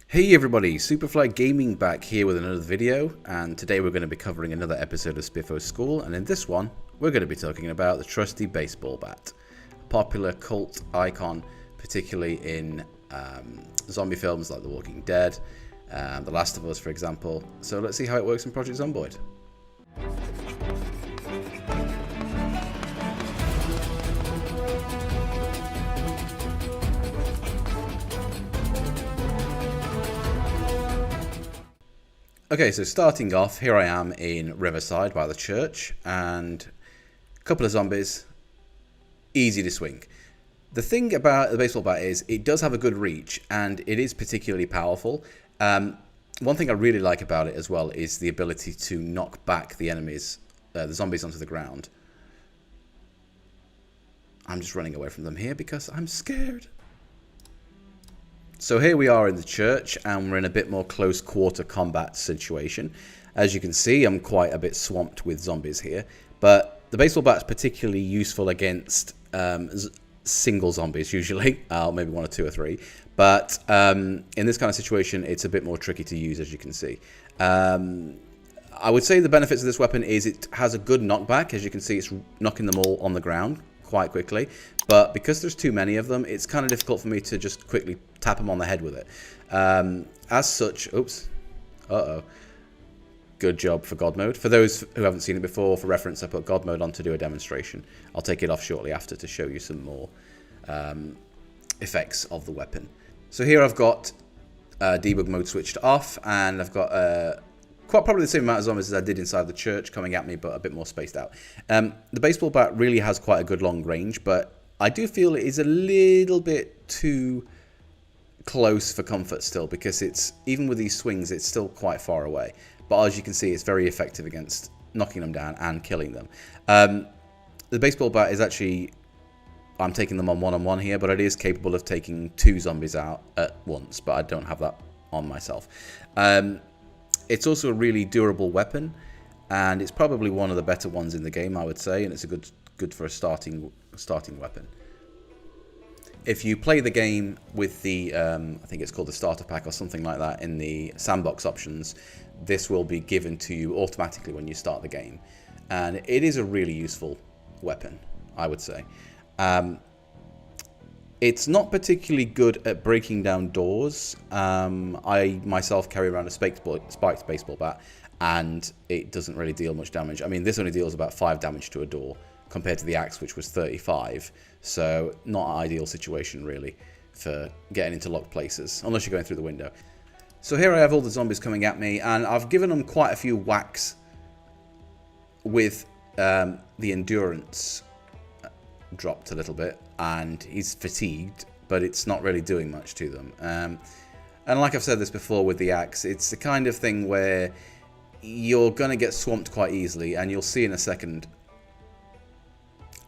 Hey everybody, Superfly Gaming back here with another video, and today we're going to be covering another episode of Spiffo School, and in this one we're going to be talking about the trusty baseball bat, a popular cult icon, particularly in zombie films like The Walking Dead, The Last of Us for example. So let's see how it works in Project Zomboid. Okay, so starting off, here I am in Riverside by the church, and a couple of zombies, easy to swing. The thing about the baseball bat is it does have a good reach, and it is particularly powerful. One thing I really like about it as well is the ability to knock back the enemies, the zombies onto the ground. I'm just running away from them here because I'm scared. So here we are in the church, and we're in a bit more close quarter combat situation. As you can see, I'm quite a bit swamped with zombies here, but the baseball bat is particularly useful against single zombies usually, maybe one or two or three, but in this kind of situation it's a bit more tricky to use, as you can see. I would say the benefits of this weapon is it has a good knockback. As you can see, it's knocking them all on the ground quite quickly, but because there's too many of them, it's kind of difficult for me to just quickly tap them on the head with it. As such, oops, good job for God mode. For those who haven't seen it before, for reference, I put God mode on to do a demonstration. I'll take it off shortly after to show you some more effects of the weapon. So here I've got debug mode switched off, and I've got quite probably the same amount of zombies as I did inside the church coming at me, but a bit more spaced out. The baseball bat really has quite a good long range, but I do feel it is a little bit too close for comfort still, because it's, even with these swings, it's still quite far away. But as you can see, it's very effective against knocking them down and killing them. The baseball bat is actually, I'm taking them on one-on-one here, but it is capable of taking two zombies out at once, but I don't have that on myself. It's also a really durable weapon, and it's probably one of the better ones in the game, I would say, and it's a good for a starting weapon. If you play the game with the, I think it's called the starter pack or something like that, in the sandbox options, this will be given to you automatically when you start the game. And it is a really useful weapon, I would say. It's not particularly good at breaking down doors. I myself carry around a spiked baseball bat, and it doesn't really deal much damage. I mean, this only deals about 5 damage to a door, compared to the axe, which was 35. So not an ideal situation really for getting into locked places, unless you're going through the window. So here I have all the zombies coming at me, and I've given them quite a few whacks with the endurance dropped a little bit, and he's fatigued, but it's not really doing much to them. And like I've said this before with the axe, it's the kind of thing where you're going to get swamped quite easily, and you'll see in a second.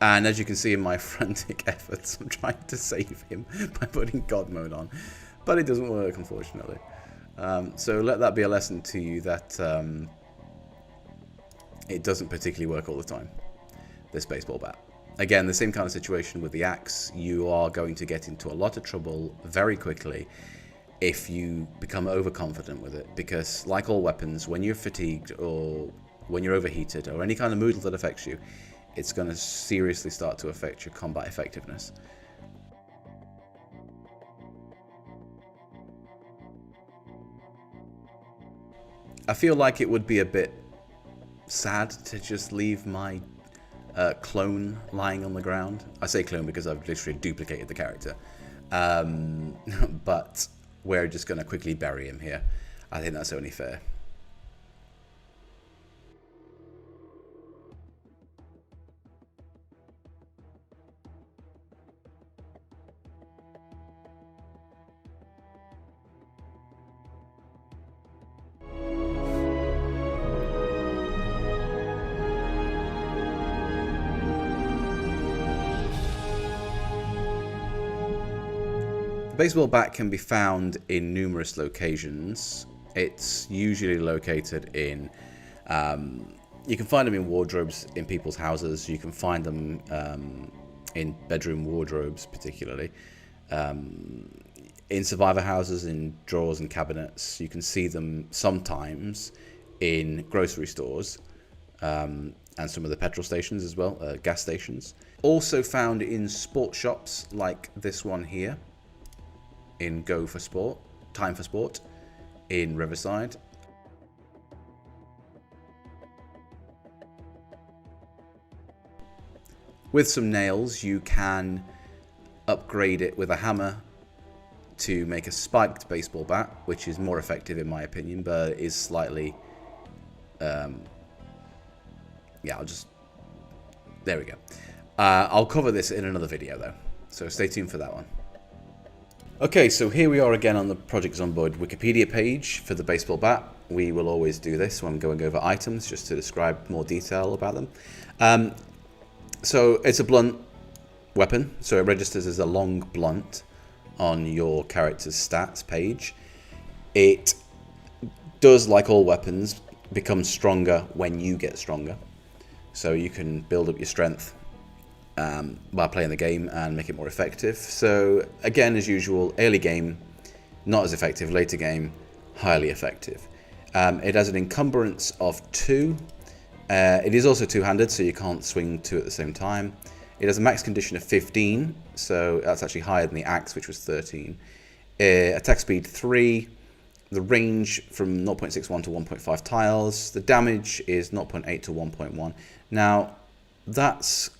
And as you can see in my frantic efforts, I'm trying to save him by putting God mode on, but it doesn't work, unfortunately. So let that be a lesson to you that it doesn't particularly work all the time, this baseball bat. Again, the same kind of situation with the axe. You are going to get into a lot of trouble very quickly if you become overconfident with it, because like all weapons, when you're fatigued or when you're overheated or any kind of mood that affects you, it's going to seriously start to affect your combat effectiveness. I feel like it would be a bit sad to just leave my clone lying on the ground. I say clone because I've literally duplicated the character. But we're just going to quickly bury him here. I think that's only fair. The baseball bat can be found in numerous locations. It's usually located in, you can find them in wardrobes in people's houses. You can find them in bedroom wardrobes particularly. in survivor houses, in drawers and cabinets. You can see them sometimes in grocery stores and some of the petrol stations as well, gas stations. Also found in sports shops like this one here in Go for Sport, Time for Sport in Riverside. With some nails, you can upgrade it with a hammer to make a spiked baseball bat, which is more effective in my opinion, but is slightly, yeah, there we go. I'll cover this in another video though, so stay tuned for that one. Okay, so here we are again on the Project Zomboid Wikipedia page for the baseball bat. We will always do this when going over items, just to describe more detail about them. So it's a blunt weapon, so it registers as a long blunt on your character's stats page. It does, like all weapons, become stronger when you get stronger. So you can build up your strength by playing the game and make it more effective. So again, as usual, early game, not as effective. Later game, highly effective. It has an encumbrance of 2. It is also two-handed, so you can't swing 2 at the same time. It has a max condition of 15, so that's actually higher than the axe, which was 13. Attack speed 3. The range from 0.61 to 1.5 tiles. The damage is 0.8 to 1.1. Now, that's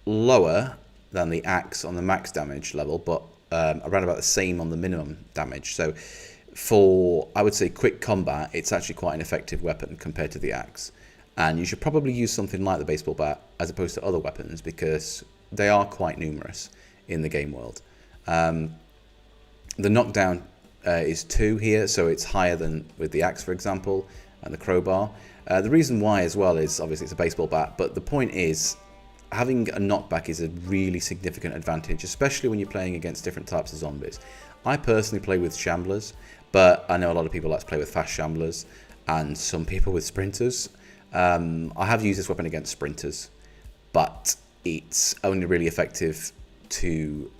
lower than the axe on the max damage level, but around about the same on the minimum damage. So for, I would say, quick combat, it's actually quite an effective weapon compared to the axe. And you should probably use something like the baseball bat as opposed to other weapons, because they are quite numerous in the game world. The knockdown is 2 here, so it's higher than with the axe, for example, and the crowbar. The reason why as well is obviously it's a baseball bat, but the point is having a knockback is a really significant advantage, especially when you're playing against different types of zombies. I personally play with shamblers, but I know a lot of people like to play with fast shamblers and some people with sprinters. I have used this weapon against sprinters, but it's only really effective to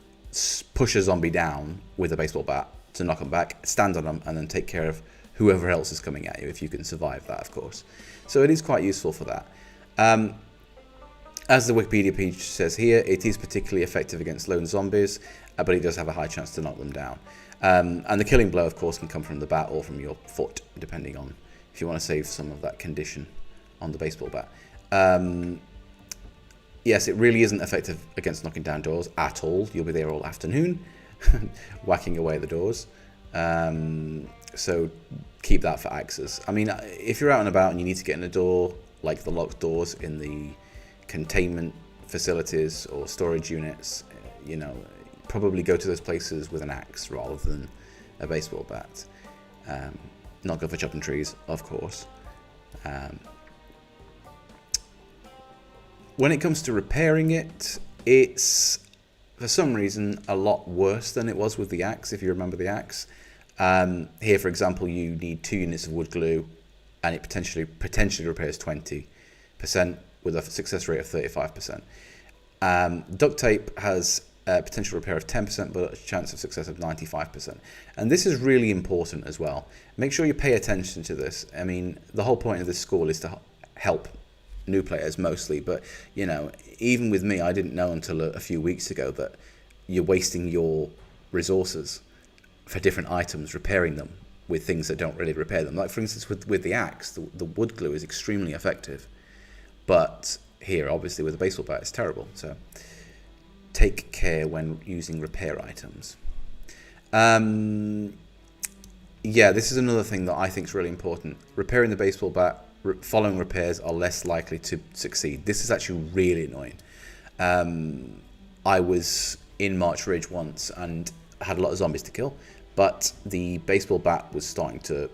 push a zombie down with a baseball bat, to knock them back, stand on them, and then take care of whoever else is coming at you, if you can survive that, of course. So it is quite useful for that. As the Wikipedia page says here, it is particularly effective against lone zombies, but it does have a high chance to knock them down. And the killing blow, of course, can come from the bat or from your foot, depending on if you want to save some of that condition on the baseball bat. Yes, it really isn't effective against knocking down doors at all. You'll be there all afternoon, whacking away at the doors. So keep that for axes. I mean, if you're out and about and you need to get in a door, like the locked doors in the containment facilities or storage units, you know, probably go to those places with an axe rather than a baseball bat. Not good for chopping trees, of course. When it comes to repairing it, it's, for some reason, a lot worse than it was with the axe, if you remember the axe. Here, for example, you need 2 units of wood glue, and it potentially repairs 20% with a success rate of 35%. Duct tape has a potential repair of 10%, but a chance of success of 95%. And this is really important as well. Make sure you pay attention to this. I mean, the whole point of this school is to help new players mostly, but you know, even with me, I didn't know until a few weeks ago that you're wasting your resources for different items, repairing them with things that don't really repair them. Like for instance, with the axe, the wood glue is extremely effective, but here, obviously, with a baseball bat, it's terrible. So take care when using repair items. Yeah, this is another thing that I think is really important. Repairing the baseball bat, following repairs are less likely to succeed. This is actually really annoying. I was in March Ridge once and had a lot of zombies to kill, but the baseball bat was starting to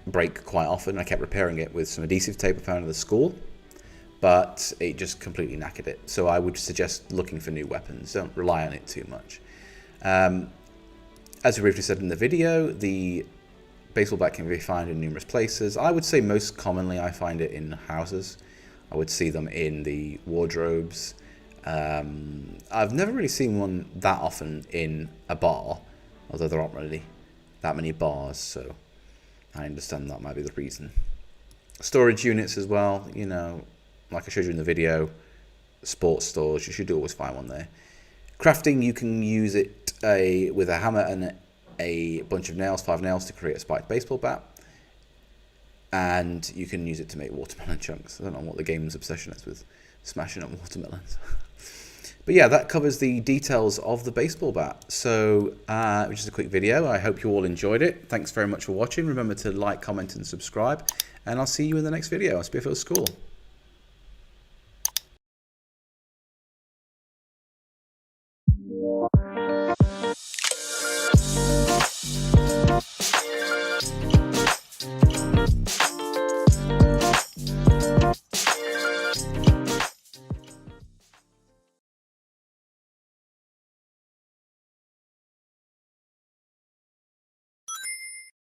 break quite often. I kept repairing it with some adhesive tape I found at the school, but it just completely knackered it. So I would suggest looking for new weapons. Don't rely on it too much. As we briefly said in the video, the baseball bat can be found in numerous places. I would say most commonly I find it in houses. I would see them in the wardrobes. I've never really seen one that often in a bar. although there aren't really that many bars, so I understand that might be the reason. Storage units as well, you know, like I showed you in the video, sports stores, you should always find one there. Crafting, you can use it with a hammer and a bunch of nails, 5 nails, to create a spiked baseball bat. And you can use it to make watermelon chunks. I don't know what the game's obsession is with smashing up watermelons. But yeah, that covers the details of the baseball bat. So, which is a quick video. I hope you all enjoyed it. Thanks very much for watching. Remember to like, comment, and subscribe. And I'll see you in the next video. I'll Spearfield School.